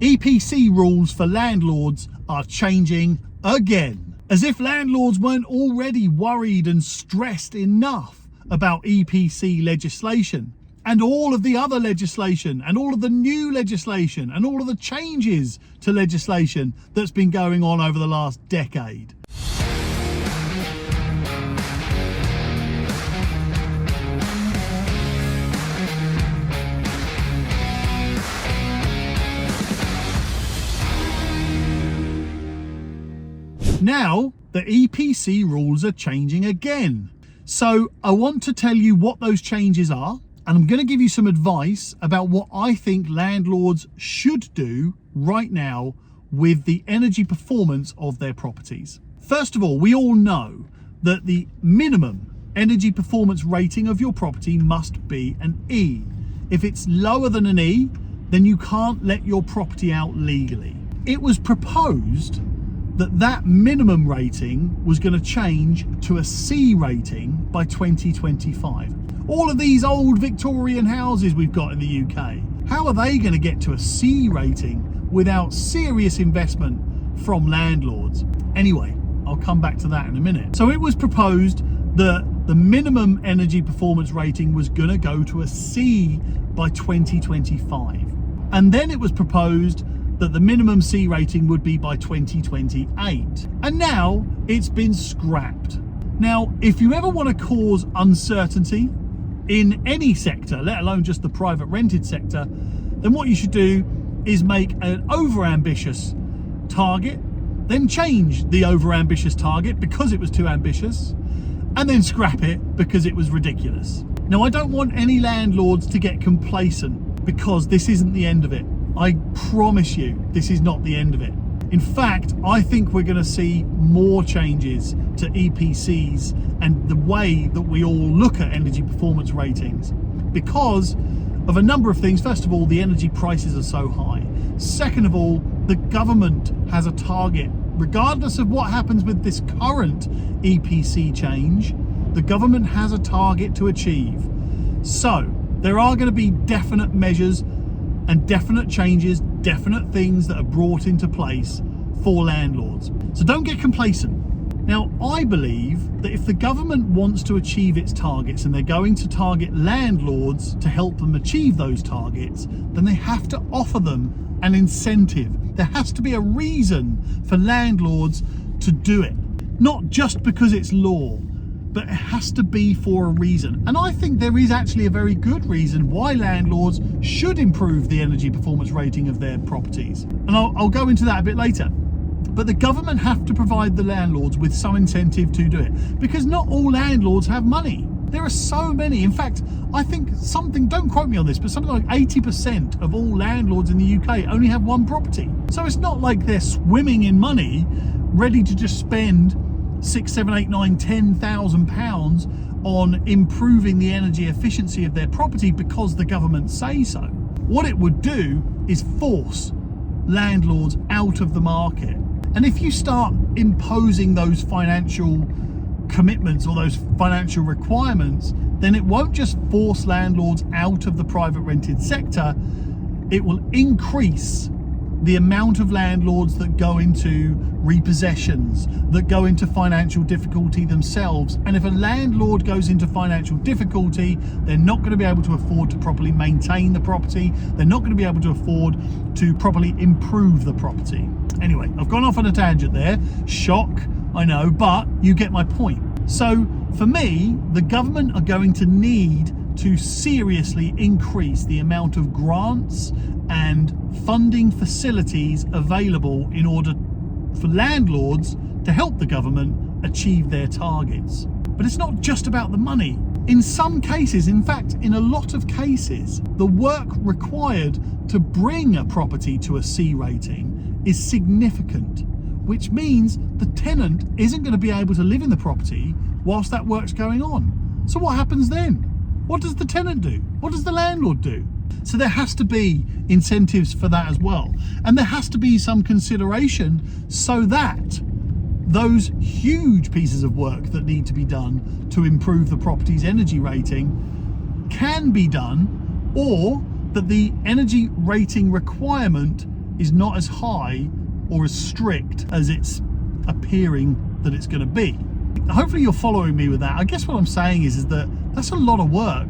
EPC rules for landlords are changing again. As if landlords weren't already worried and stressed enough about EPC legislation and all of the other legislation and all of the new legislation and all of the changes to legislation that's been going on over the last decade. Now, the EPC rules are changing again. So I want to tell you what those changes are, and I'm going to give you some advice about what I think landlords should do right now with the energy performance of their properties. First of all, we all know that the minimum energy performance rating of your property must be an E. If it's lower than an E, then you can't let your property out legally. It was proposed that minimum rating was going to change to a C rating by 2025. All of these old Victorian houses we've got in the UK, how are they going to get to a C rating without serious investment from landlords? Anyway, I'll come back to that in a minute. So it was proposed that the minimum energy performance rating was going to go to a C by 2025. And then it was proposed that the minimum C rating would be by 2028. And now it's been scrapped. Now, if you ever want to cause uncertainty in any sector, let alone just the private rented sector, then what you should do is make an overambitious target, then change the overambitious target because it was too ambitious, and then scrap it because it was ridiculous. Now, I don't want any landlords to get complacent because this isn't the end of it. I promise you, this is not the end of it. In fact, I think we're going to see more changes to EPCs and the way that we all look at energy performance ratings because of a number of things. First of all, the energy prices are so high. Second of all, the government has a target. Regardless of what happens with this current EPC change, the government has a target to achieve. So there are going to be definite measures and definite changes, definite things that are brought into place for landlords. So don't get complacent. Now, I believe that if the government wants to achieve its targets and they're going to target landlords to help them achieve those targets, then they have to offer them an incentive. There has to be a reason for landlords to do it. Not just because it's law, but it has to be for a reason. And I think there is actually a very good reason why landlords should improve the energy performance rating of their properties. And I'll go into that a bit later. But the government have to provide the landlords with some incentive to do it because not all landlords have money. There are so many. In fact, I think don't quote me on this, but something like 80% of all landlords in the UK only have one property. So it's not like they're swimming in money, ready to just spend £6,000, £7,000, £8,000, £9,000, £10,000 on improving the energy efficiency of their property because the government say so. What it would do is force landlords out of the market. And if you start imposing those financial commitments or those financial requirements, then it won't just force landlords out of the private rented sector, it will increase the amount of landlords that go into repossessions, that go into financial difficulty themselves. And if a landlord goes into financial difficulty, they're not going to be able to afford to properly maintain the property. They're not going to be able to afford to properly improve the property. Anyway, I've gone off on a tangent there. Shock, I know, but you get my point. So for me, the government are going to need to seriously increase the amount of grants and funding facilities available in order for landlords to help the government achieve their targets. But it's not just about the money. In some cases, in fact, in a lot of cases, the work required to bring a property to a C rating is significant, which means the tenant isn't going to be able to live in the property whilst that work's going on. So what happens then? What does the tenant do? What does the landlord do? So there has to be incentives for that as well. And there has to be some consideration so that those huge pieces of work that need to be done to improve the property's energy rating can be done, or that the energy rating requirement is not as high or as strict as it's appearing that it's going to be. Hopefully you're following me with that. I guess what I'm saying is that that's a lot of work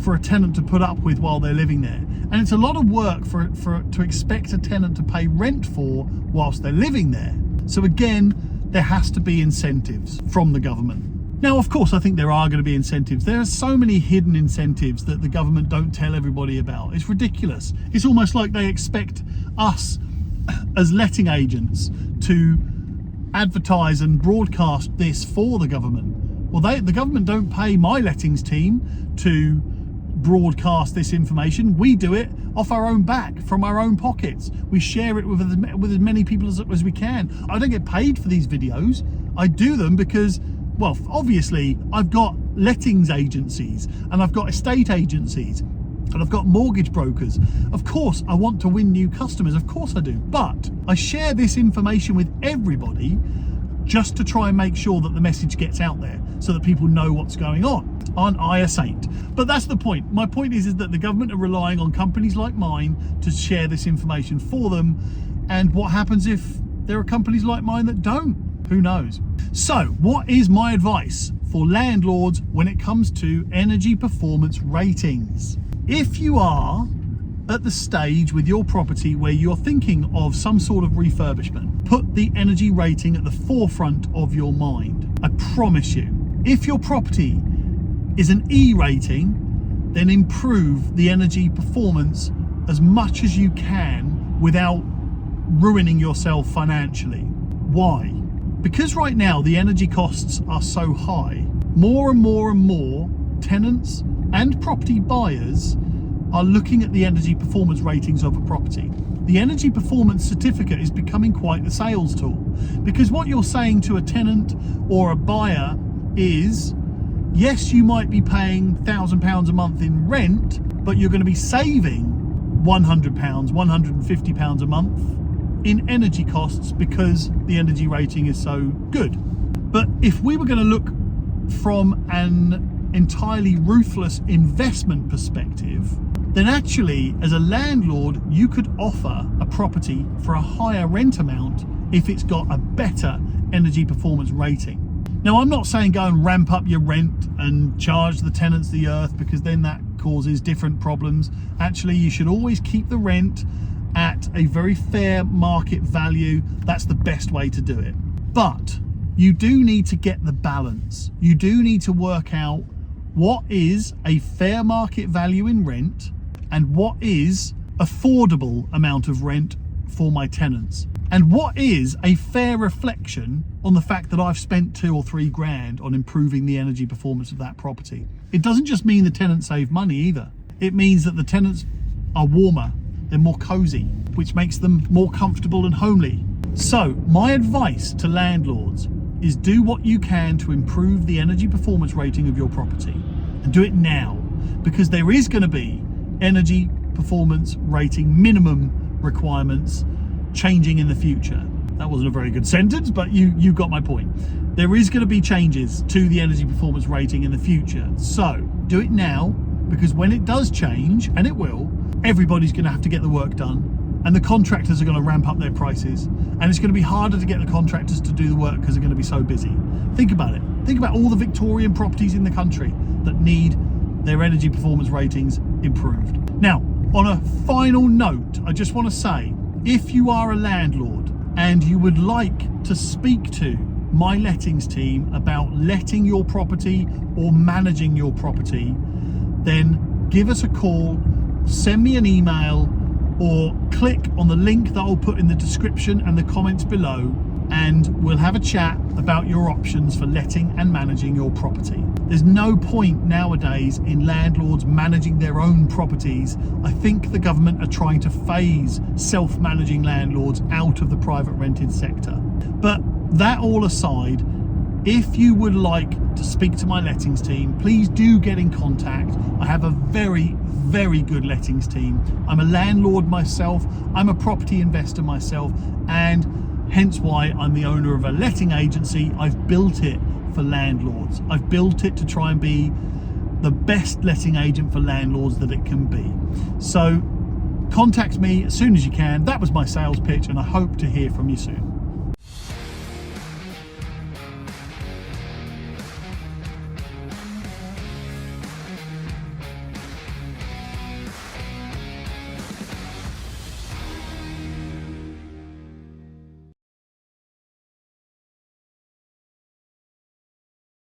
for a tenant to put up with while they're living there, and it's a lot of work to expect a tenant to pay rent for whilst they're living there. So again, there has to be incentives from the government. Now, of course, I think there are going to be incentives. There are so many hidden incentives that the government don't tell everybody about. It's ridiculous. It's almost like they expect us as letting agents to advertise and broadcast this for the government. Well, the government don't pay my lettings team to broadcast this information. We do it off our own back, from our own pockets. We share it with as many people as we can. I don't get paid for these videos. I do them because, well, obviously I've got lettings agencies and I've got estate agencies and I've got mortgage brokers. Of course I want to win new customers, of course I do, but I share this information with everybody just to try and make sure that the message gets out there so that people know what's going on. Aren't I a saint? But that's the point. My point is that the government are relying on companies like mine to share this information for them, and what happens if there are companies like mine that don't? Who knows? So what is my advice for landlords when it comes to energy performance ratings? If you are at the stage with your property where you're thinking of some sort of refurbishment, put the energy rating at the forefront of your mind. I promise you, if your property is an E rating, then improve the energy performance as much as you can without ruining yourself financially. Why? Because right now the energy costs are so high, more and more tenants and property buyers are looking at the energy performance ratings of a property. The energy performance certificate is becoming quite the sales tool, because what you're saying to a tenant or a buyer is, yes, you might be paying £1,000 a month in rent, but you're going to be saving £100, £150 a month in energy costs because the energy rating is so good. But if we were going to look from an entirely ruthless investment perspective, then actually as a landlord you could offer a property for a higher rent amount if it's got a better energy performance rating. Now, I'm not saying go and ramp up your rent and charge the tenants the earth, because then that causes different problems. Actually, you should always keep the rent at a very fair market value. That's the best way to do it. But you do need to get the balance. You do need to work out what is a fair market value in rent and what is affordable amount of rent for my tenants, and what is a fair reflection on the fact that I've spent 2 or 3 grand on improving the energy performance of that property. It doesn't just mean the tenants save money either. It means that the tenants are warmer, they're more cozy, which makes them more comfortable and homely. So my advice to landlords is do what you can to improve the energy performance rating of your property, and do it now, because there is going to be energy performance rating minimum requirements changing in the future. That wasn't a very good sentence, but you got my point. There is going to be changes to the energy performance rating in the future. So do it now, because when it does change, and it will, everybody's going to have to get the work done, and the contractors are going to ramp up their prices, and it's going to be harder to get the contractors to do the work because they're going to be so busy. Think about it. Think about all the Victorian properties in the country that need their energy performance ratings improved. Now, on a final note, I just want to say, if you are a landlord and you would like to speak to my lettings team about letting your property or managing your property, then give us a call, send me an email, or click on the link that I'll put in the description and the comments below, and we'll have a chat about your options for letting and managing your property. There's no point nowadays in landlords managing their own properties. I think the government are trying to phase self-managing landlords out of the private rented sector. But that all aside, if you would like to speak to my lettings team, please do get in contact. I have a very, very good lettings team. I'm a landlord myself, I'm a property investor myself, and hence why I'm the owner of a letting agency. I've built it for landlords. I've built it to try and be the best letting agent for landlords that it can be. So contact me as soon as you can. That was my sales pitch, and I hope to hear from you soon.